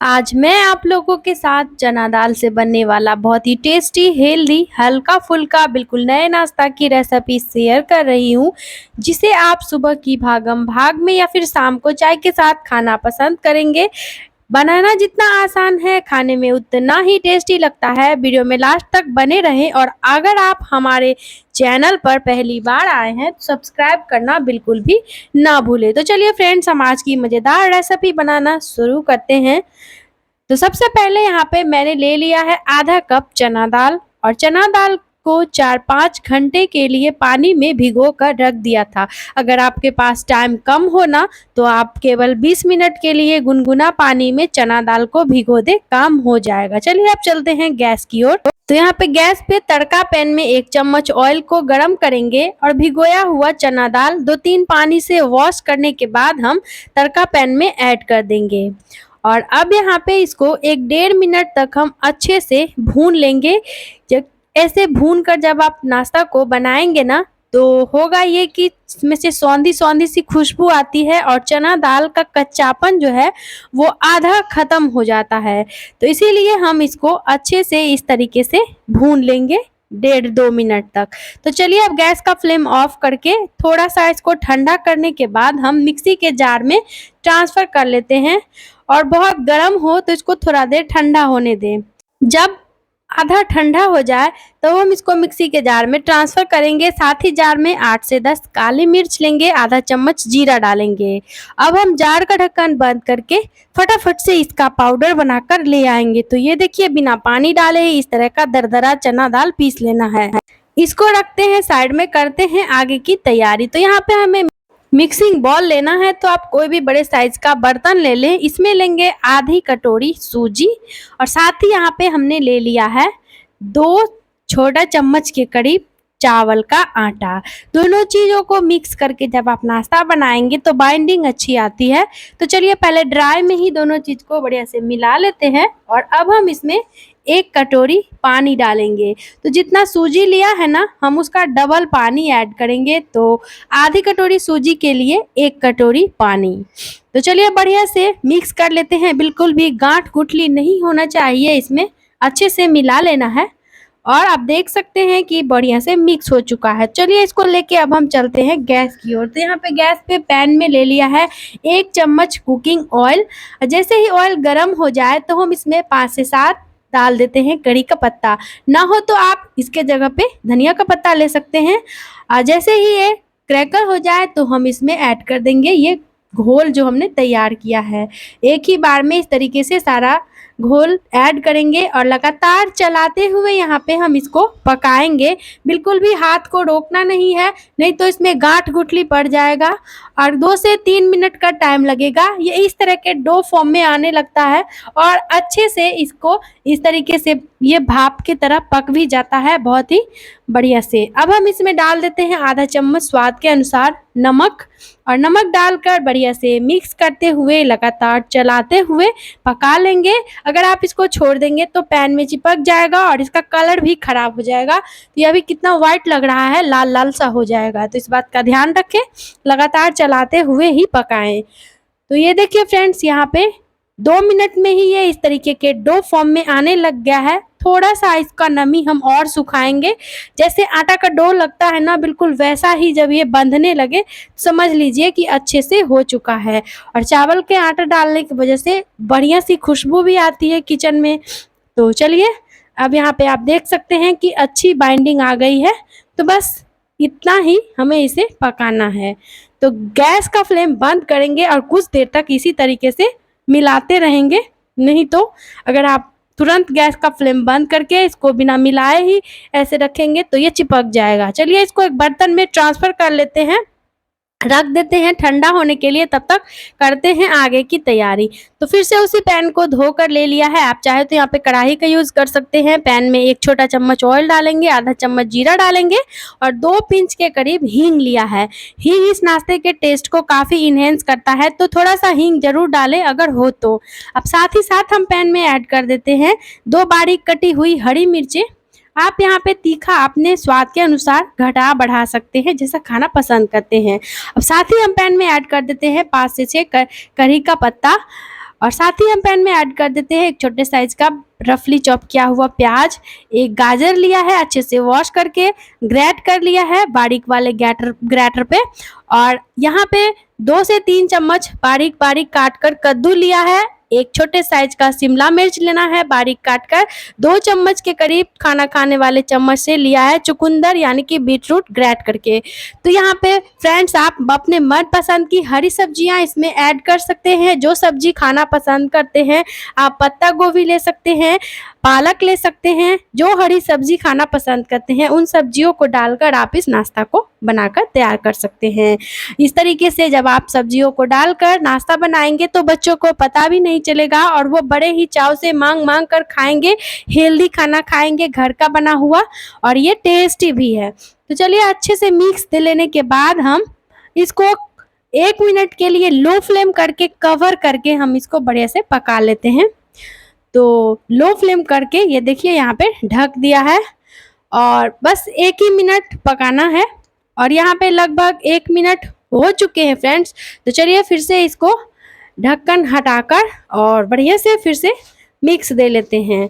आज मैं आप लोगों के साथ चना दाल से बनने वाला बहुत ही टेस्टी, हेल्दी, हल्का-फुल्का बिल्कुल नए नाश्ता की रेसिपी शेयर कर रही हूँ, जिसे आप सुबह की भागम-भाग में या फिर शाम को चाय के साथ खाना पसंद करेंगे। बनाना जितना आसान है, खाने में उतना ही टेस्टी लगता है। वीडियो में लास्ट तक बने रहें और अगर आप हमारे चैनल पर पहली बार आए हैं, तो सब्सक्राइब करना बिल्कुल भी ना भूलें। तो चलिए फ्रेंड्स, हम आज की मज़ेदार रेसिपी बनाना शुरू करते हैं। तो सबसे पहले यहाँ पे मैंने ले लिया है आधा कप चना दाल और चना दाल को 4-5 घंटे के लिए पानी में भिगो कर रख दिया था। अगर आपके पास टाइम कम हो ना, तो आप केवल 20 मिनट के लिए गुनगुना पानी में चना दाल को भिगो दे, काम हो जाएगा। चलिए अब चलते हैं गैस की ओर। तो यहाँ पे गैस पे तड़का पैन में 1 चम्मच ऑयल को गरम करेंगे और भिगोया हुआ चना दाल 2-3 पानी से वॉश करने के बाद हम तड़का पैन में ऐड कर देंगे। और अब यहाँ पे इसको 1-1.5 मिनट तक हम अच्छे से भून लेंगे। जब ऐसे भून कर जब आप नाश्ता को बनाएंगे ना, तो होगा ये कि इसमें से सौंधी-सौंधी सी खुशबू आती है और चना दाल का कच्चापन जो है वो आधा ख़त्म हो जाता है। तो इसीलिए हम इसको अच्छे से इस तरीके से भून लेंगे 1.5-2 मिनट तक। तो चलिए अब गैस का फ्लेम ऑफ करके थोड़ा-सा इसको ठंडा करने के बाद हम मिक्सी के जार में ट्रांसफ़र कर लेते हैं और बहुत गर्म हो तो इसको थोड़ा देर ठंडा होने दें। जब आधा ठंडा हो जाए तो हम इसको मिक्सी के जार में ट्रांसफ़र करेंगे। साथ ही जार में 8 से 10 काली मिर्च लेंगे, आधा चम्मच जीरा डालेंगे। अब हम जार का ढक्कन बंद करके फटाफट से इसका पाउडर बनाकर ले आएंगे। तो ये देखिए, बिना पानी डाले ही इस तरह का दरदरा चना दाल पीस लेना है। इसको रखते हैं साइड में, करते हैं आगे की तैयारी। तो यहाँ पे हमें मिक्सिंग बॉल लेना है, तो आप कोई भी बड़े साइज का बर्तन ले लें। इसमें लेंगे आधी कटोरी सूजी और साथ ही यहाँ पे हमने ले लिया है 2 छोटा चम्मच के करीब चावल का आटा। दोनों चीज़ों को मिक्स करके जब आप नाश्ता बनाएंगे तो बाइंडिंग अच्छी आती है। तो चलिए पहले ड्राई में ही दोनों चीज़ को बढ़िया से मिला लेते हैं और अब हम इसमें 1 कटोरी पानी डालेंगे। तो जितना सूजी लिया है ना, हम उसका डबल पानी ऐड करेंगे। तो आधी कटोरी सूजी के लिए 1 कटोरी पानी। तो चलिए बढ़िया से मिक्स कर लेते हैं। बिल्कुल भी गांठ गुठली नहीं होना चाहिए, इसमें अच्छे से मिला लेना है। और आप देख सकते हैं कि बढ़िया से मिक्स हो चुका है। चलिए इसको लेके अब हम चलते हैं गैस की ओर। तो यहाँ पे गैस पे पैन में ले लिया है 1 चम्मच कुकिंग ऑयल। जैसे ही ऑयल गर्म हो जाए तो हम इसमें 5 से 7 डाल देते हैं कड़ी का पत्ता। ना हो तो आप इसके जगह पे धनिया का पत्ता ले सकते हैं। जैसे ही ये क्रैकल हो जाए तो हम इसमें ऐड कर देंगे ये घोल जो हमने तैयार किया है। एक ही बार में इस तरीके से सारा घोल ऐड करेंगे और लगातार चलाते हुए यहाँ पे हम इसको पकाएंगे। बिल्कुल भी हाथ को रोकना नहीं है, नहीं तो इसमें गांठ गुठली पड़ जाएगा। और 2 से 3 मिनट का टाइम लगेगा। ये इस तरह के डो फॉर्म में आने लगता है और अच्छे से इसको इस तरीके से ये भाप की तरह पक भी जाता है बहुत ही बढ़िया से। अब हम इसमें डाल देते हैं आधा चम्मच स्वाद के अनुसार नमक और नमक डालकर बढ़िया से मिक्स करते हुए लगातार चलाते हुए पका लेंगे। अगर आप इसको छोड़ देंगे तो पैन में चिपक जाएगा और इसका कलर भी खराब हो जाएगा। तो ये अभी कितना वाइट लग रहा है, लाल लाल सा हो जाएगा। तो इस बात का ध्यान रखें, लगातार चलाते हुए ही पकाएं। तो ये देखिए फ्रेंड्स, यहाँ पे 2 मिनट में ही ये इस तरीके के डो फॉर्म में आने लग गया है। थोड़ा सा इसका नमी हम और सुखाएंगे। जैसे आटा का डो लगता है ना, बिल्कुल वैसा ही जब ये बंधने लगे समझ लीजिए कि अच्छे से हो चुका है। और चावल के आटा डालने की वजह से बढ़िया सी खुशबू भी आती है किचन में। तो चलिए अब यहाँ पे आप देख सकते हैं कि अच्छी बाइंडिंग आ गई है। तो बस इतना ही हमें इसे पकाना है। तो गैस का फ्लेम बंद करेंगे और कुछ देर तक इसी तरीके से मिलाते रहेंगे। नहीं तो अगर आप तुरंत गैस का फ्लेम बंद करके इसको बिना मिलाए ही ऐसे रखेंगे तो ये चिपक जाएगा। चलिए इसको एक बर्तन में ट्रांसफ़र कर लेते हैं, रख देते हैं ठंडा होने के लिए। तब तक करते हैं आगे की तैयारी। तो फिर से उसी पैन को धोकर ले लिया है। आप चाहे तो यहाँ पे कढ़ाई का यूज़ कर सकते हैं। पैन में 1 छोटा चम्मच ऑयल डालेंगे, आधा चम्मच जीरा डालेंगे और 2 पिंच के करीब हींग लिया है। हींग इस नाश्ते के टेस्ट को काफ़ी इन्हेंस करता है, तो थोड़ा सा हींग ज़रूर डालें अगर हो तो। अब साथ ही साथ हम पैन में ऐड कर देते हैं 2 बारीक कटी हुई हरी मिर्चें। आप यहाँ पे तीखा अपने स्वाद के अनुसार घटा बढ़ा सकते हैं, जैसा खाना पसंद करते हैं। अब साथ ही हम पैन में ऐड कर देते हैं 5 से 6 करी का पत्ता और साथ ही हम पैन में ऐड कर देते हैं एक छोटे साइज का रफली चॉप किया हुआ प्याज, एक गाजर लिया है अच्छे से वॉश करके ग्रेट कर लिया है बारीक वाले ग्रेटर पे, और यहाँ पे 2 से 3 चम्मच बारीक बारीक काट कर कद्दू लिया है, एक छोटे साइज का शिमला मिर्च लेना है बारीक काट कर, 2 चम्मच के करीब खाना खाने वाले चम्मच से लिया है चुकंदर यानी कि बीटरूट ग्रेट करके। तो यहाँ पे फ्रेंड्स आप अपने मन पसंद की हरी सब्जियां इसमें ऐड कर सकते हैं, जो सब्जी खाना पसंद करते हैं आप पत्ता गोभी ले सकते हैं, पालक ले सकते हैं, जो हरी सब्जी खाना पसंद करते हैं उन सब्जियों को डालकर आप इस नाश्ता को बनाकर तैयार कर सकते हैं। इस तरीके से जब आप सब्जियों को डालकर नाश्ता बनाएंगे तो बच्चों को पता भी नहीं चलेगा और वो बड़े ही चाव से मांग मांग कर खाएंगे, हेल्दी खाना खाएंगे घर का बना हुआ, और ये टेस्टी भी है। तो चलिए अच्छे से मिक्स दे लेने के बाद हम इसको 1 मिनट के लिए लो फ्लेम करके कवर करके हम इसको बढ़िया से पका लेते हैं। तो लो फ्लेम करके ये देखिए यहाँ पे ढक दिया है और बस 1 ही मिनट पकाना है, और यहाँ पे लगभग 1 मिनट हो चुके हैं फ्रेंड्स। तो चलिए फिर से इसको ढक्कन हटाकर और बढ़िया से फिर से मिक्स दे लेते हैं।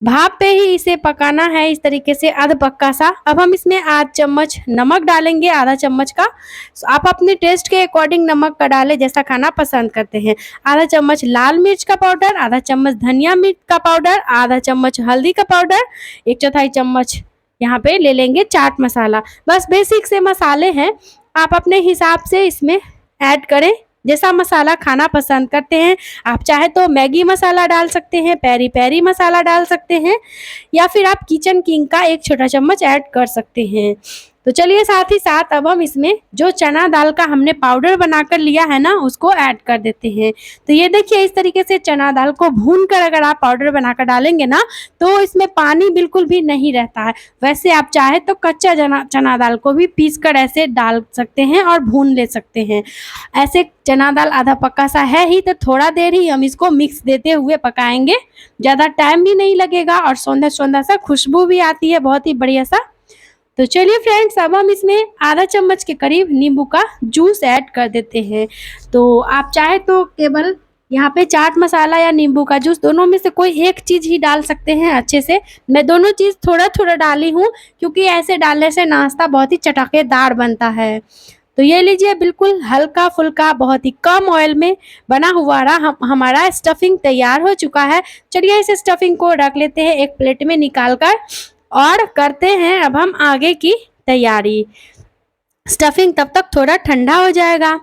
भाप पे ही इसे पकाना है इस तरीके से अध पक्का सा। अब हम इसमें आध चम्मच नमक डालेंगे, आधा चम्मच का। आप अपने टेस्ट के अकॉर्डिंग नमक का डालें जैसा खाना पसंद करते हैं। आधा चम्मच लाल मिर्च का पाउडर, आधा चम्मच धनिया मिर्च का पाउडर, आधा चम्मच हल्दी का पाउडर, 1/4 चम्मच यहाँ पे ले लेंगे चाट मसाला। बस बेसिक से मसाले हैं, आप अपने हिसाब से इसमें ऐड करें जैसा मसाला खाना पसंद करते हैं। आप चाहे तो मैगी मसाला डाल सकते हैं, पेरी पेरी मसाला डाल सकते हैं, या फिर आप किचन किंग का 1 छोटा चम्मच ऐड कर सकते हैं। तो चलिए साथ ही साथ अब हम इसमें जो चना दाल का हमने पाउडर बनाकर लिया है ना उसको ऐड कर देते हैं। तो ये देखिए इस तरीके से चना दाल को भून कर अगर आप पाउडर बनाकर डालेंगे ना तो इसमें पानी बिल्कुल भी नहीं रहता है। वैसे आप चाहे तो कच्चा चना दाल को भी पीस कर ऐसे डाल सकते हैं और भून ले सकते हैं। ऐसे चना दाल आधा पक्का सा है ही तो थोड़ा देर ही हम इसको मिक्स देते हुए पकाएंगे, ज़्यादा टाइम भी नहीं लगेगा और सौंधा सौंधा सा खुशबू भी आती है बहुत ही बढ़िया सा। तो चलिए फ्रेंड्स अब हम इसमें आधा चम्मच के करीब नींबू का जूस ऐड कर देते हैं। तो आप चाहे तो केवल यहाँ पे चाट मसाला या नींबू का जूस दोनों में से कोई एक चीज़ ही डाल सकते हैं अच्छे से। मैं दोनों चीज़ थोड़ा थोड़ा डाली हूँ क्योंकि ऐसे डालने से नाश्ता बहुत ही चटकेदार बनता है। तो ये लीजिए बिल्कुल हल्का फुल्का बहुत ही कम ऑयल में बना हुआ रहा हमारा स्टफिंग तैयार हो चुका है। चलिए इस स्टफिंग को रख लेते हैं एक प्लेट में निकाल कर और करते हैं अब हम आगे की तैयारी। स्टफिंग तब तक थोड़ा ठंडा हो जाएगा।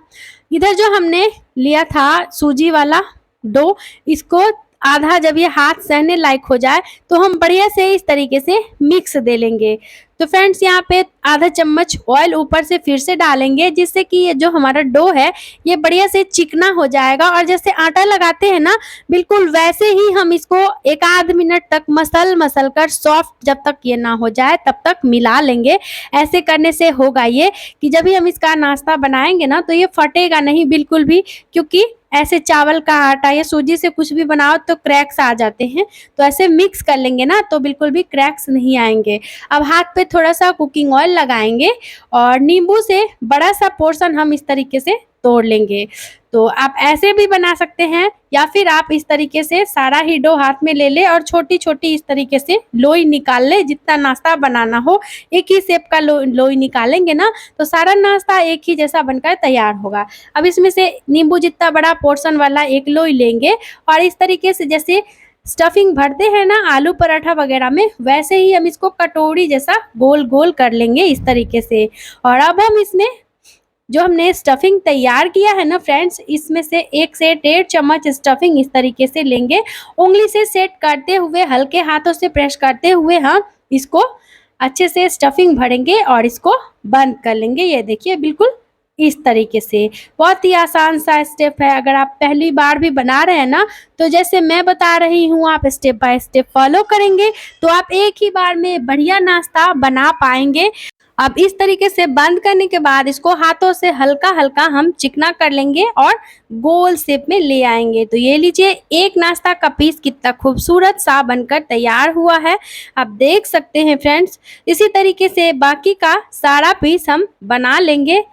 इधर जो हमने लिया था सूजी वाला डो, इसको आधा जब ये हाथ सहने लायक हो जाए तो हम बढ़िया से इस तरीके से मिक्स दे लेंगे। तो फ्रेंड्स यहाँ पे आधा चम्मच ऑयल ऊपर से फिर से डालेंगे जिससे कि ये जो हमारा डो है ये बढ़िया से चिकना हो जाएगा, और जैसे आटा लगाते हैं ना बिल्कुल वैसे ही हम इसको 1 आध मिनट तक मसल कर सॉफ्ट जब तक ये ना हो जाए तब तक मिला लेंगे। ऐसे करने से होगा ये कि जब भी हम इसका नाश्ता बनाएंगे ना तो ये फटेगा नहीं बिल्कुल भी, क्योंकि ऐसे चावल का आटा या सूजी से कुछ भी बनाओ तो क्रैक्स आ जाते हैं। तो ऐसे मिक्स कर लेंगे ना तो बिल्कुल भी क्रैक्स नहीं आएंगे। अब हाथ पे थोड़ा सा कुकिंग ऑयल लगाएंगे और नींबू से बड़ा सा पोर्शन हम इस तरीके से तोड़ लेंगे। तो आप ऐसे भी बना सकते हैं या फिर आप इस तरीके से सारा ही डो हाथ में ले ले और छोटी छोटी इस तरीके से लोई निकाल ले। जितना नाश्ता बनाना हो एक ही शेप का लोई निकालेंगे ना तो सारा नाश्ता एक ही जैसा बनकर तैयार होगा। अब इसमें से नींबू जितना बड़ा पोर्शन वाला एक लोई लेंगे और इस तरीके से जैसे स्टफिंग भरते हैं ना आलू पराठा वगैरह में वैसे ही हम इसको कटोरी जैसा गोल गोल कर लेंगे इस तरीके से। और अब हम इसमें जो हमने स्टफिंग तैयार किया है ना फ्रेंड्स, इसमें से 1 से 1.5 चम्मच स्टफिंग इस तरीके से लेंगे। उंगली से सेट करते हुए हल्के हाथों से प्रेस करते हुए हम इसको अच्छे से स्टफिंग भरेंगे और इसको बंद कर लेंगे। ये देखिए बिल्कुल इस तरीके से। बहुत ही आसान सा स्टेप है। अगर आप पहली बार भी बना रहे हैं ना तो जैसे मैं बता रही हूँ आप स्टेप बाय स्टेप फॉलो करेंगे तो आप एक ही बार में बढ़िया नाश्ता बना पाएंगे। अब इस तरीके से बंद करने के बाद इसको हाथों से हल्का हल्का हम चिकना कर लेंगे और गोल शेप में ले आएंगे। तो ये लीजिए एक नाश्ता का पीस कितना खूबसूरत सा बनकर तैयार हुआ है, आप देख सकते हैं फ्रेंड्स। इसी तरीके से बाकी का सारा पीस हम बना लेंगे।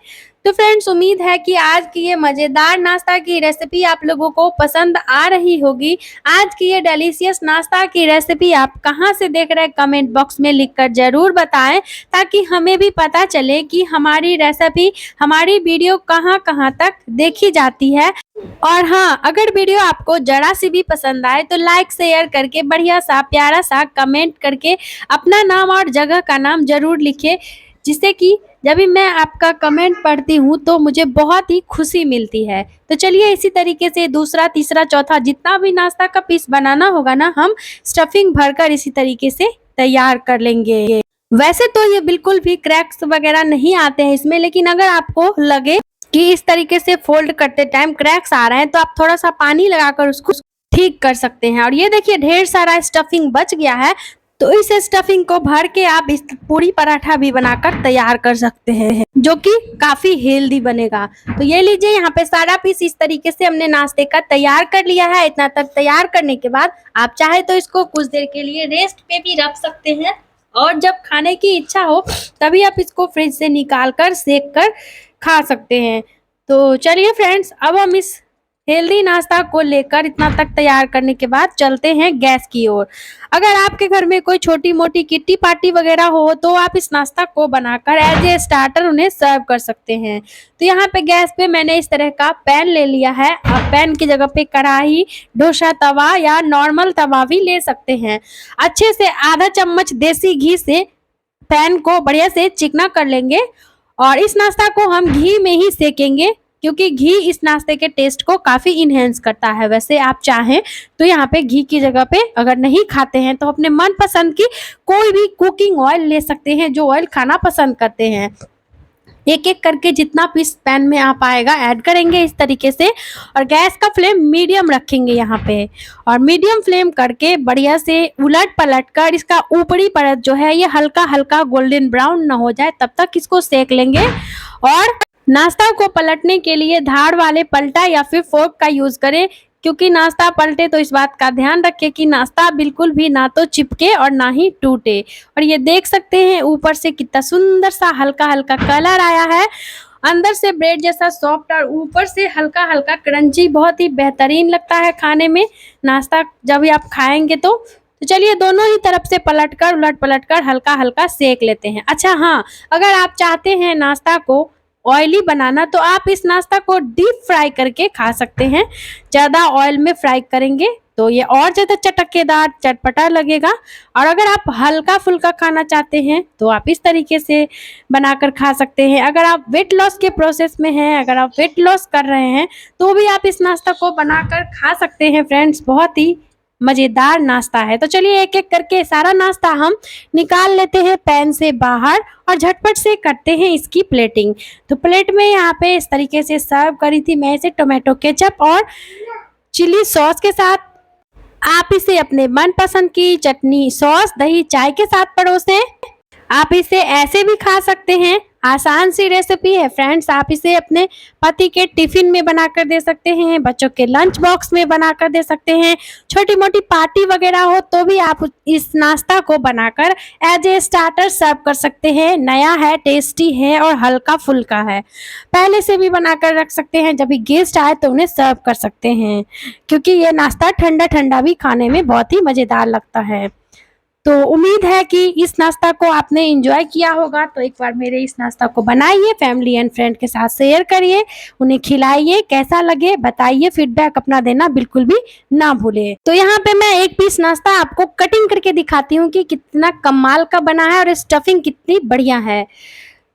तो फ्रेंड्स, उम्मीद है कि आज की ये मज़ेदार नाश्ता की रेसिपी आप लोगों को पसंद आ रही होगी। आज की ये डिलीशियस नाश्ता की रेसिपी आप कहाँ से देख रहे हैं, कमेंट बॉक्स में लिखकर ज़रूर बताएं, ताकि हमें भी पता चले कि हमारी रेसिपी, हमारी वीडियो कहाँ-कहाँ तक देखी जाती है। और हाँ, अगर वीडियो आपको ज़रा सी भी पसंद आए तो लाइक शेयर करके बढ़िया सा प्यारा सा कमेंट करके अपना नाम और जगह का नाम ज़रूर लिखें, जिससे कि जब भी मैं आपका कमेंट पढ़ती हूँ तो मुझे बहुत ही खुशी मिलती है। तो चलिए इसी तरीके से दूसरा, तीसरा, चौथा जितना भी नाश्ता का पीस बनाना होगा ना, हम स्टफिंग भरकर इसी तरीके से तैयार कर लेंगे। वैसे तो ये बिल्कुल भी क्रैक्स वगैरह नहीं आते हैं इसमें, लेकिन अगर आपको लगे कि इस तरीके से फोल्ड करते टाइम क्रैक्स आ रहे हैं तो आप थोड़ा सा पानी लगाकर उसको ठीक कर सकते हैं। और ये देखिए ढेर सारा स्टफिंग बच गया है, तो इस स्टफिंग को भर के आप इस पूरी पराठा भी बनाकर तैयार कर सकते हैं, जो कि काफी हेल्दी बनेगा। तो ये लीजिए, यहाँ पे सारा पीस इस तरीके से हमने नाश्ते का तैयार कर लिया है। इतना तक तैयार करने के बाद आप चाहे तो इसको कुछ देर के लिए रेस्ट पे भी रख सकते हैं, और जब खाने की इच्छा हो तभी आप इसको फ्रिज से निकाल कर सेक कर खा सकते हैं। तो चलिए फ्रेंड्स, अब हम इस हेल्दी नाश्ता को लेकर इतना तक तैयार करने के बाद चलते हैं गैस की ओर। अगर आपके घर में कोई छोटी मोटी किट्टी पार्टी वगैरह हो तो आप इस नाश्ता को बनाकर एज ए स्टार्टर उन्हें सर्व कर सकते हैं। तो यहाँ पे गैस पे मैंने इस तरह का पैन ले लिया है। आप पैन की जगह पे कढ़ाई, डोसा तवा या नॉर्मल तवा भी ले सकते हैं। अच्छे से आधा चम्मच देसी घी से पैन को बढ़िया से चिकना कर लेंगे, और इस नाश्ता को हम घी में ही सेकेंगे, क्योंकि घी इस नाश्ते के टेस्ट को काफ़ी इन्हेंस करता है। वैसे आप चाहें तो यहाँ पे घी की जगह पे, अगर नहीं खाते हैं तो अपने मनपसंद की कोई भी कुकिंग ऑयल ले सकते हैं, जो ऑयल खाना पसंद करते हैं। एक एक करके जितना पीस पैन में आ पाएगा ऐड करेंगे इस तरीके से, और गैस का फ्लेम मीडियम रखेंगे यहाँ पे, और मीडियम फ्लेम करके बढ़िया से उलट पलट कर इसका ऊपरी परत जो है ये हल्का हल्का गोल्डन ब्राउन ना हो जाए तब तक इसको सेक लेंगे। और नाश्ता को पलटने के लिए धार वाले पलटा या फिर फोर्क का यूज करें, क्योंकि नाश्ता पलटे तो इस बात का ध्यान रखें कि नाश्ता बिल्कुल भी ना तो चिपके और ना ही टूटे। और ये देख सकते हैं ऊपर से कितना सुंदर सा हल्का हल्का कलर आया है, अंदर से ब्रेड जैसा सॉफ्ट और ऊपर से हल्का हल्का क्रंची। बहुत ही बेहतरीन लगता है खाने में नाश्ता जब भी आप खाएंगे तो। चलिए दोनों ही तरफ से पलटकर उलट पलटकर हल्का हल्का सेक लेते हैं। अच्छा हाँ, अगर आप चाहते हैं नाश्ता को ऑयली बनाना तो आप इस नाश्ता को डीप फ्राई करके खा सकते हैं। ज़्यादा ऑयल में फ्राई करेंगे तो ये और ज़्यादा चटकेदार चटपटा लगेगा। और अगर आप हल्का फुल्का खाना चाहते हैं तो आप इस तरीके से बनाकर खा सकते हैं। अगर आप वेट लॉस के प्रोसेस में हैं, अगर आप वेट लॉस कर रहे हैं तो भी आप इस नाश्ता को बनाकर खा सकते हैं फ्रेंड्स। बहुत ही मज़ेदार नाश्ता है। तो चलिए एक एक करके सारा नाश्ता हम निकाल लेते हैं पैन से बाहर, और झटपट से करते हैं इसकी प्लेटिंग। तो प्लेट में यहाँ पे इस तरीके से सर्व करी थी मैं इसे टोमेटो केचप और चिली सॉस के साथ। आप इसे अपने मनपसंद की चटनी, सॉस, दही, चाय के साथ परोसें। आप इसे ऐसे भी खा सकते हैं। आसान सी रेसिपी है फ्रेंड्स। आप इसे अपने पति के टिफिन में बनाकर दे सकते हैं, बच्चों के लंच बॉक्स में बनाकर दे सकते हैं, छोटी मोटी पार्टी वगैरह हो तो भी आप इस नाश्ता को बनाकर एज ए स्टार्टर सर्व कर सकते हैं। नया है, टेस्टी है और हल्का फुल्का है। पहले से भी बनाकर रख सकते हैं, जब भी गेस्ट आए तो उन्हें सर्व कर सकते हैं, क्योंकि ये नाश्ता ठंडा ठंडा भी खाने में बहुत ही मज़ेदार लगता है। तो उम्मीद है कि इस नाश्ता को आपने एंजॉय किया होगा। तो एक बार मेरे इस नाश्ता को बनाइए, फैमिली एंड फ्रेंड के साथ शेयर करिए, उन्हें खिलाइए, कैसा लगे बताइए, फीडबैक अपना देना बिल्कुल भी ना भूले। तो यहाँ पे मैं एक पीस नाश्ता आपको कटिंग करके दिखाती हूँ कि कितना कमाल का बना है और स्टफिंग कितनी बढ़िया है।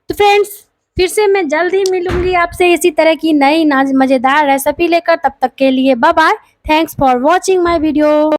तो फ्रेंड्स, फिर से मैं जल्द ही मिलूंगी आपसे इसी तरह की नई मज़ेदार रेसिपी लेकर। तब तक के लिए bye bye. Thanks for watching my video.